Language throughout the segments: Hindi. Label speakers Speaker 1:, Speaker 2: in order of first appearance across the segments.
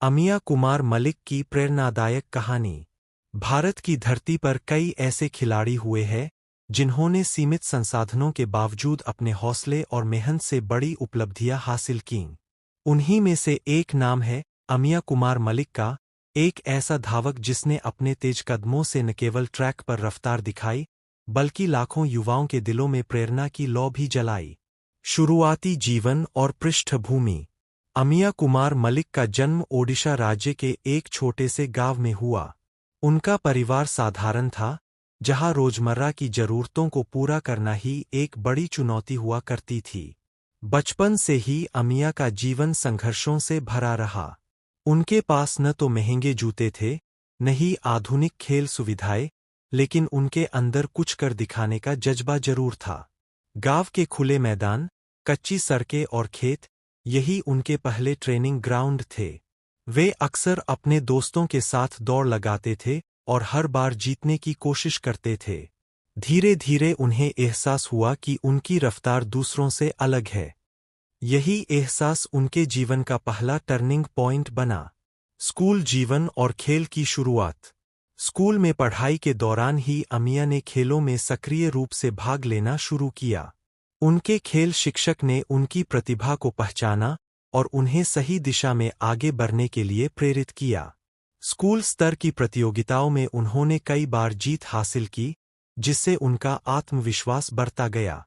Speaker 1: अमिया कुमार मलिक की प्रेरणादायक कहानी। भारत की धरती पर कई ऐसे खिलाड़ी हुए हैं जिन्होंने सीमित संसाधनों के बावजूद अपने हौसले और मेहनत से बड़ी उपलब्धियां हासिल कीं। उन्हीं में से एक नाम है अमिया कुमार मलिक का, एक ऐसा धावक जिसने अपने तेज कदमों से न केवल ट्रैक पर रफ्तार दिखाई बल्कि लाखों युवाओं के दिलों में प्रेरणा की लौ भी जलाई। शुरुआती जीवन और पृष्ठभूमि। अमिया कुमार मलिक का जन्म ओडिशा राज्य के एक छोटे से गांव में हुआ। उनका परिवार साधारण था, जहां रोजमर्रा की जरूरतों को पूरा करना ही एक बड़ी चुनौती हुआ करती थी। बचपन से ही अमिया का जीवन संघर्षों से भरा रहा। उनके पास न तो महंगे जूते थे, न ही आधुनिक खेल सुविधाएं, लेकिन उनके अंदर कुछ कर दिखाने का जज्बा जरूर था। गांव के खुले मैदान, कच्ची सड़कें और खेत, यही उनके पहले ट्रेनिंग ग्राउंड थे। वे अक्सर अपने दोस्तों के साथ दौड़ लगाते थे और हर बार जीतने की कोशिश करते थे। धीरे धीरे उन्हें एहसास हुआ कि उनकी रफ्तार दूसरों से अलग है। यही एहसास उनके जीवन का पहला टर्निंग पॉइंट बना। स्कूल जीवन और खेल की शुरुआत। स्कूल में पढ़ाई के दौरान ही अमिया ने खेलों में सक्रिय रूप से भाग लेना शुरू किया। उनके खेल शिक्षक ने उनकी प्रतिभा को पहचाना और उन्हें सही दिशा में आगे बढ़ने के लिए प्रेरित किया। स्कूल स्तर की प्रतियोगिताओं में उन्होंने कई बार जीत हासिल की, जिससे उनका आत्मविश्वास बढ़ता गया।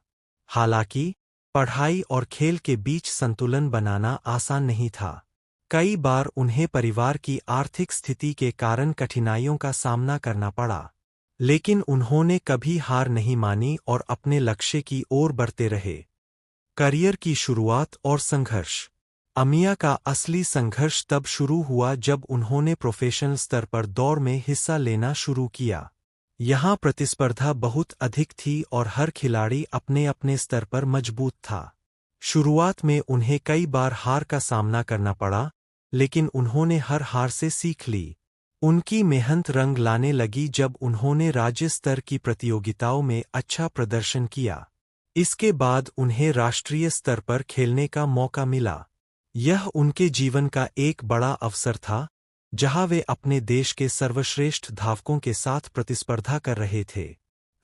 Speaker 1: हालांकि पढ़ाई और खेल के बीच संतुलन बनाना आसान नहीं था। कई बार उन्हें परिवार की आर्थिक स्थिति के कारण कठिनाइयों का सामना करना पड़ा, लेकिन उन्होंने कभी हार नहीं मानी और अपने लक्ष्य की ओर बढ़ते रहे। करियर की शुरुआत और संघर्ष। अमिया का असली संघर्ष तब शुरू हुआ जब उन्होंने प्रोफेशनल स्तर पर दौड़ में हिस्सा लेना शुरू किया। यहाँ प्रतिस्पर्धा बहुत अधिक थी और हर खिलाड़ी अपने अपने स्तर पर मजबूत था। शुरुआत में उन्हें कई बार हार का सामना करना पड़ा, लेकिन उन्होंने हर हार से सीख ली। उनकी मेहनत रंग लाने लगी जब उन्होंने राज्य स्तर की प्रतियोगिताओं में अच्छा प्रदर्शन किया। इसके बाद उन्हें राष्ट्रीय स्तर पर खेलने का मौका मिला। यह उनके जीवन का एक बड़ा अवसर था, जहां वे अपने देश के सर्वश्रेष्ठ धावकों के साथ प्रतिस्पर्धा कर रहे थे।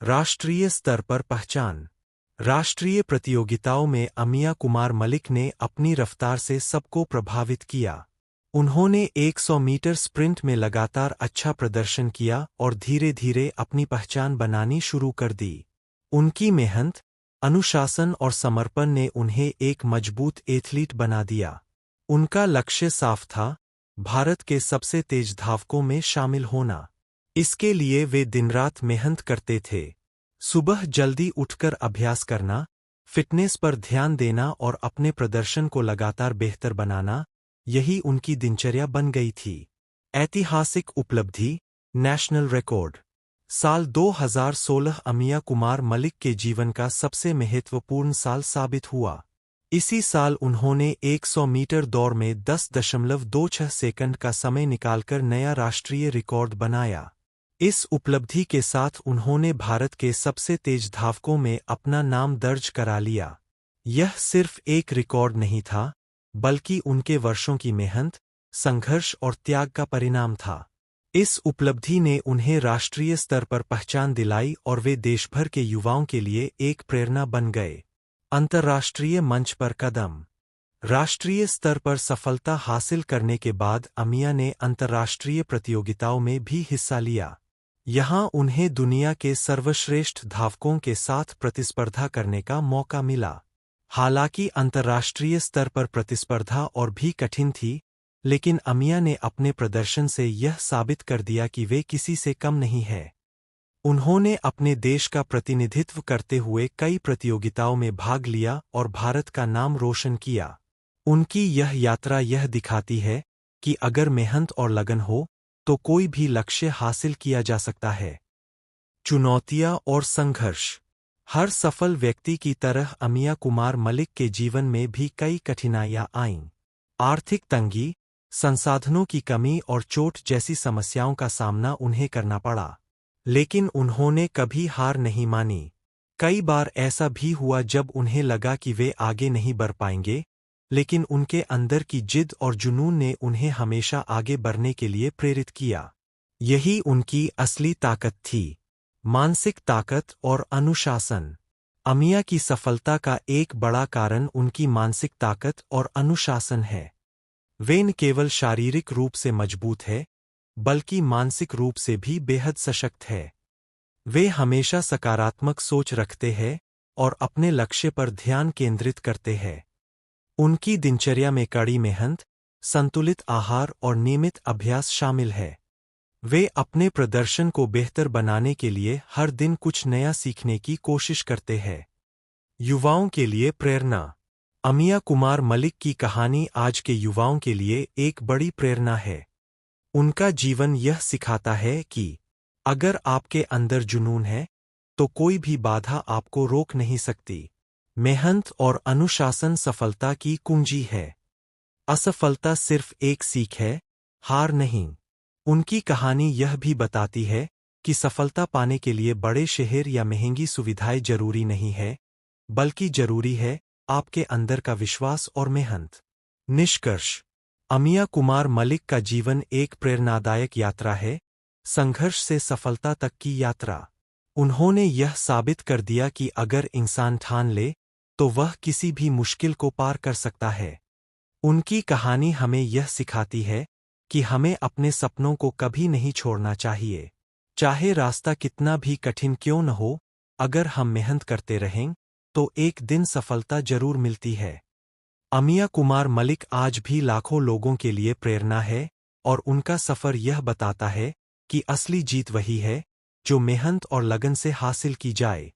Speaker 1: राष्ट्रीय स्तर पर पहचान। राष्ट्रीय प्रतियोगिताओं में अमिया कुमार मलिक ने अपनी रफ्तार से सबको प्रभावित किया। उन्होंने 100 मीटर स्प्रिंट में लगातार अच्छा प्रदर्शन किया और धीरे धीरे अपनी पहचान बनानी शुरू कर दी। उनकी मेहनत, अनुशासन और समर्पण ने उन्हें एक मजबूत एथलीट बना दिया। उनका लक्ष्य साफ था, भारत के सबसे तेज धावकों में शामिल होना। इसके लिए वे दिन रात मेहनत करते थे। सुबह जल्दी उठकर अभ्यास करना, फिटनेस पर ध्यान देना और अपने प्रदर्शन को लगातार बेहतर बनाना, यही उनकी दिनचर्या बन गई थी। ऐतिहासिक उपलब्धि, नेशनल रिकॉर्ड। साल 2016 अमिया कुमार मलिक के जीवन का सबसे महत्वपूर्ण साल साबित हुआ। इसी साल उन्होंने 100 मीटर दौड़ में 10.26 सेकंड का समय निकालकर नया राष्ट्रीय रिकॉर्ड बनाया। इस उपलब्धि के साथ उन्होंने भारत के सबसे तेज धावकों में अपना नाम दर्ज करा लिया। यह सिर्फ एक रिकॉर्ड नहीं था, बल्कि उनके वर्षों की मेहनत, संघर्ष और त्याग का परिणाम था। इस उपलब्धि ने उन्हें राष्ट्रीय स्तर पर पहचान दिलाई और वे देश भर के युवाओं के लिए एक प्रेरणा बन गए। अंतर्राष्ट्रीय मंच पर कदम। राष्ट्रीय स्तर पर सफलता हासिल करने के बाद अमिया ने अंतर्राष्ट्रीय प्रतियोगिताओं में भी हिस्सा लिया। यहाँ उन्हें दुनिया के सर्वश्रेष्ठ धावकों के साथ प्रतिस्पर्धा करने का मौका मिला। हालांकि अंतर्राष्ट्रीय स्तर पर प्रतिस्पर्धा और भी कठिन थी, लेकिन अमिया ने अपने प्रदर्शन से यह साबित कर दिया कि वे किसी से कम नहीं हैं। उन्होंने अपने देश का प्रतिनिधित्व करते हुए कई प्रतियोगिताओं में भाग लिया और भारत का नाम रोशन किया। उनकी यह यात्रा यह दिखाती है कि अगर मेहनत और लगन हो, तो कोई भी लक्ष्य हासिल किया जा सकता है। चुनौतियां और संघर्ष। हर सफल व्यक्ति की तरह अमिया कुमार मलिक के जीवन में भी कई कठिनाइयां आईं। आर्थिक तंगी, संसाधनों की कमी और चोट जैसी समस्याओं का सामना उन्हें करना पड़ा, लेकिन उन्होंने कभी हार नहीं मानी। कई बार ऐसा भी हुआ जब उन्हें लगा कि वे आगे नहीं बढ़ पाएंगे, लेकिन उनके अंदर की जिद और जुनून ने उन्हें हमेशा आगे बढ़ने के लिए प्रेरित किया। यही उनकी असली ताकत थी, मानसिक ताकत और अनुशासन। अमिया की सफलता का एक बड़ा कारण उनकी मानसिक ताकत और अनुशासन है। वे न केवल शारीरिक रूप से मजबूत है, बल्कि मानसिक रूप से भी बेहद सशक्त है। वे हमेशा सकारात्मक सोच रखते हैं और अपने लक्ष्य पर ध्यान केंद्रित करते हैं। उनकी दिनचर्या में कड़ी मेहनत, संतुलित आहार और नियमित अभ्यास शामिल है। वे अपने प्रदर्शन को बेहतर बनाने के लिए हर दिन कुछ नया सीखने की कोशिश करते हैं। युवाओं के लिए प्रेरणा। अमिया कुमार मलिक की कहानी आज के युवाओं के लिए एक बड़ी प्रेरणा है। उनका जीवन यह सिखाता है कि अगर आपके अंदर जुनून है, तो कोई भी बाधा आपको रोक नहीं सकती। मेहनत और अनुशासन सफलता की कुंजी है। असफलता सिर्फ एक सीख है, हार नहीं। उनकी कहानी यह भी बताती है कि सफलता पाने के लिए बड़े शहर या महंगी सुविधाएं जरूरी नहीं है, बल्कि जरूरी है आपके अंदर का विश्वास और मेहनत। निष्कर्ष, अमिया कुमार मलिक का जीवन एक प्रेरणादायक यात्रा है, संघर्ष से सफलता तक की यात्रा। उन्होंने यह साबित कर दिया कि अगर इंसान ठान ले, तो वह किसी भी मुश्किल को पार कर सकता है। उनकी कहानी हमें यह सिखाती है कि हमें अपने सपनों को कभी नहीं छोड़ना चाहिए। चाहे रास्ता कितना भी कठिन क्यों न हो, अगर हम मेहनत करते रहें, तो एक दिन सफलता जरूर मिलती है। अमिया कुमार मलिक आज भी लाखों लोगों के लिए प्रेरणा है और उनका सफर यह बताता है कि असली जीत वही है जो मेहनत और लगन से हासिल की जाए।